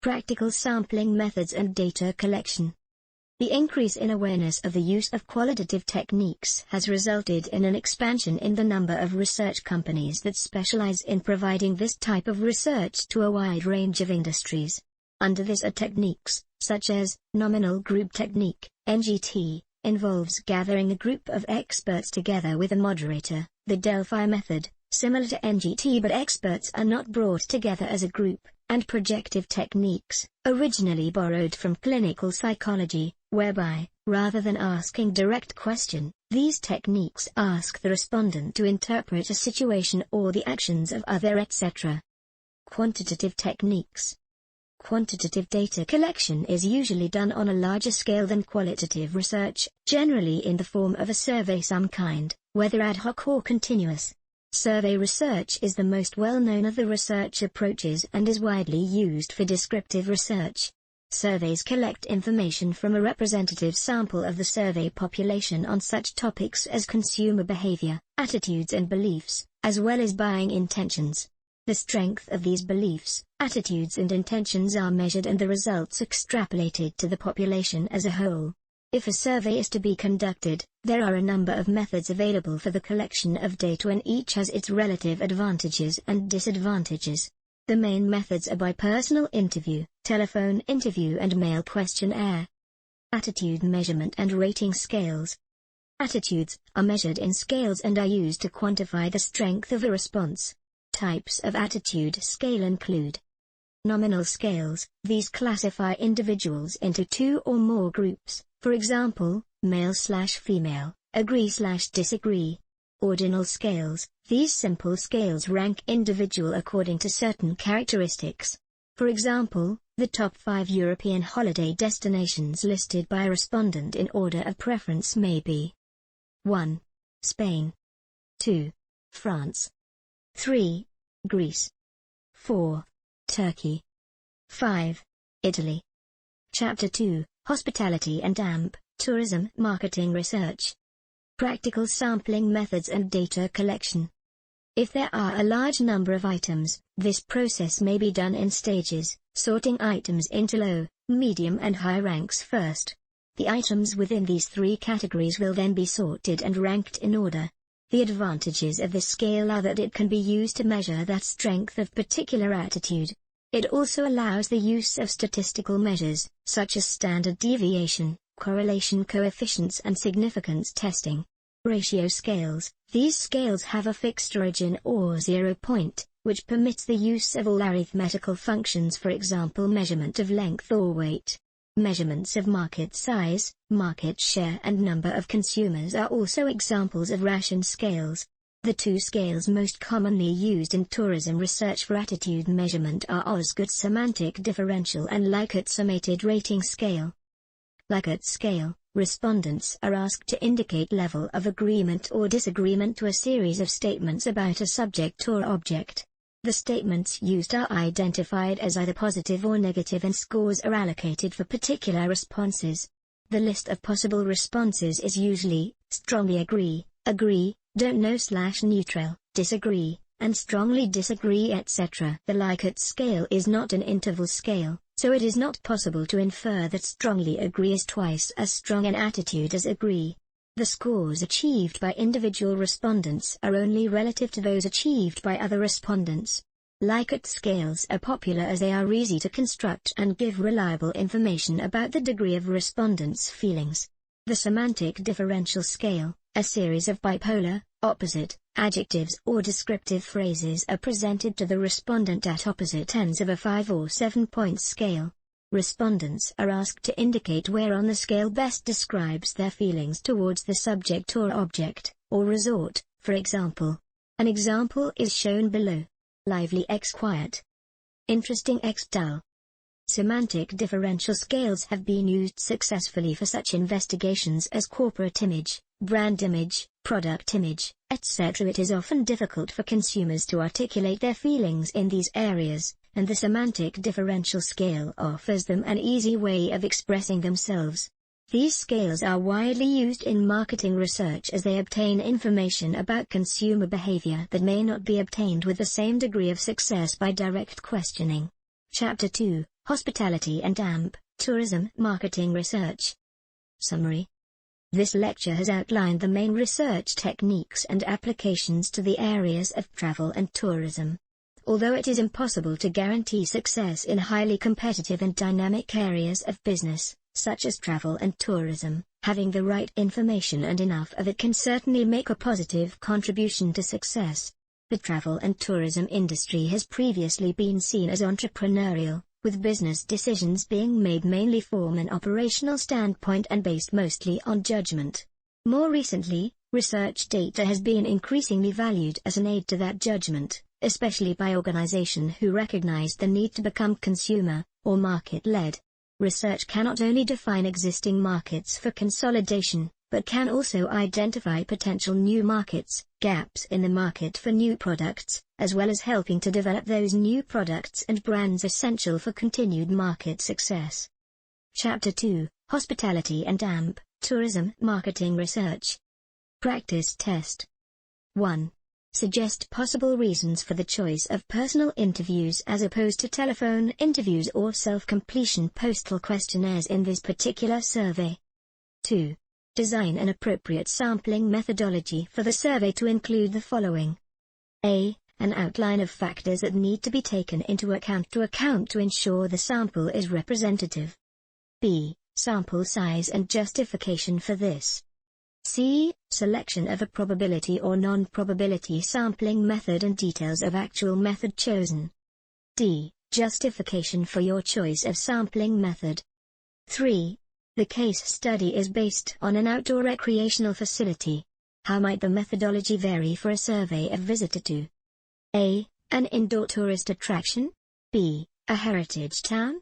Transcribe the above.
Practical sampling methods and data collection. The increase in awareness of the use of qualitative techniques has resulted in an expansion in the number of research companies that specialize in providing this type of research to a wide range of industries. Under this are techniques, such as nominal group technique, NGT, involves gathering a group of experts together with a moderator, the Delphi method, similar to NGT but experts are not brought together as a group, and projective techniques, originally borrowed from clinical psychology, whereby, rather than asking direct question, these techniques ask the respondent to interpret a situation or the actions of other etc. Quantitative techniques. Quantitative data collection is usually done on a larger scale than qualitative research, generally in the form of a survey some kind, whether ad hoc or continuous. Survey research is the most well-known of the research approaches and is widely used for descriptive research. Surveys collect information from a representative sample of the survey population on such topics as consumer behavior, attitudes and beliefs, as well as buying intentions. The strength of these beliefs, attitudes and intentions are measured and the results extrapolated to the population as a whole. If a survey is to be conducted, there are a number of methods available for the collection of data and each has its relative advantages and disadvantages. The main methods are by personal interview, telephone interview and mail questionnaire. Attitude measurement and rating scales. Attitudes are measured in scales and are used to quantify the strength of a response. Types of attitude scale include nominal scales. These classify individuals into two or more groups, for example, male/female, agree/disagree. Ordinal scales. These simple scales rank individual according to certain characteristics. For example, the top 5 European holiday destinations listed by a respondent in order of preference may be 1. Spain, 2. France, 3. Greece, 4. Turkey, 5. Italy. Chapter 2, Hospitality and AMP, Tourism Marketing Research. Practical sampling methods and data collection. If there are a large number of items, this process may be done in stages, sorting items into low, medium and high ranks first. The items within these 3 categories will then be sorted and ranked in order. The advantages of this scale are that it can be used to measure that strength of particular attitude. It also allows the use of statistical measures, such as standard deviation, correlation coefficients and significance testing. Ratio scales. These scales have a fixed origin or 0 point, which permits the use of all arithmetical functions, for example measurement of length or weight. Measurements of market size, market share and number of consumers are also examples of ration scales. The 2 scales most commonly used in tourism research for attitude measurement are Osgood Semantic Differential and Likert Summated Rating Scale. Likert scale. Respondents are asked to indicate level of agreement or disagreement to a series of statements about a subject or object. The statements used are identified as either positive or negative and scores are allocated for particular responses. The list of possible responses is usually, strongly agree, don't know/neutral, disagree, and strongly disagree etc. The Likert scale is not an interval scale, so it is not possible to infer that strongly agree is twice as strong an attitude as agree. The scores achieved by individual respondents are only relative to those achieved by other respondents. Likert scales are popular as they are easy to construct and give reliable information about the degree of respondents' feelings. The Semantic Differential Scale, a series of bipolar, opposite, adjectives or descriptive phrases are presented to the respondent at opposite ends of a 5 or 7-point scale. Respondents are asked to indicate where on the scale best describes their feelings towards the subject or object, or resort, for example. An example is shown below. Lively x quiet. Interesting x dull. Semantic differential scales have been used successfully for such investigations as corporate image, brand image, product image, etc. It is often difficult for consumers to articulate their feelings in these areas, and the semantic differential scale offers them an easy way of expressing themselves. These scales are widely used in marketing research as they obtain information about consumer behavior that may not be obtained with the same degree of success by direct questioning. Chapter 2, Hospitality and AMP, Tourism Marketing Research. Summary. This lecture has outlined the main research techniques and applications to the areas of travel and tourism. Although it is impossible to guarantee success in highly competitive and dynamic areas of business, such as travel and tourism, having the right information and enough of it can certainly make a positive contribution to success. The travel and tourism industry has previously been seen as entrepreneurial, with business decisions being made mainly from an operational standpoint and based mostly on judgment. More recently, research data has been increasingly valued as an aid to that judgment, especially by organizations who recognize the need to become consumer, or market-led. Research cannot only define existing markets for consolidation, but can also identify potential new markets, gaps in the market for new products, as well as helping to develop those new products and brands essential for continued market success. Chapter 2, Hospitality and AMP, Tourism Marketing Research. Practice Test. 1. Suggest possible reasons for the choice of personal interviews as opposed to telephone interviews or self-completion postal questionnaires in this particular survey. 2. Design an appropriate sampling methodology for the survey to include the following. A. An outline of factors that need to be taken into account to ensure the sample is representative. B. Sample size and justification for this. C. Selection of a probability or non-probability sampling method and details of actual method chosen. D. Justification for your choice of sampling method. 3. The case study is based on an outdoor recreational facility. How might the methodology vary for a survey of visitor to A. An indoor tourist attraction? B. A heritage town?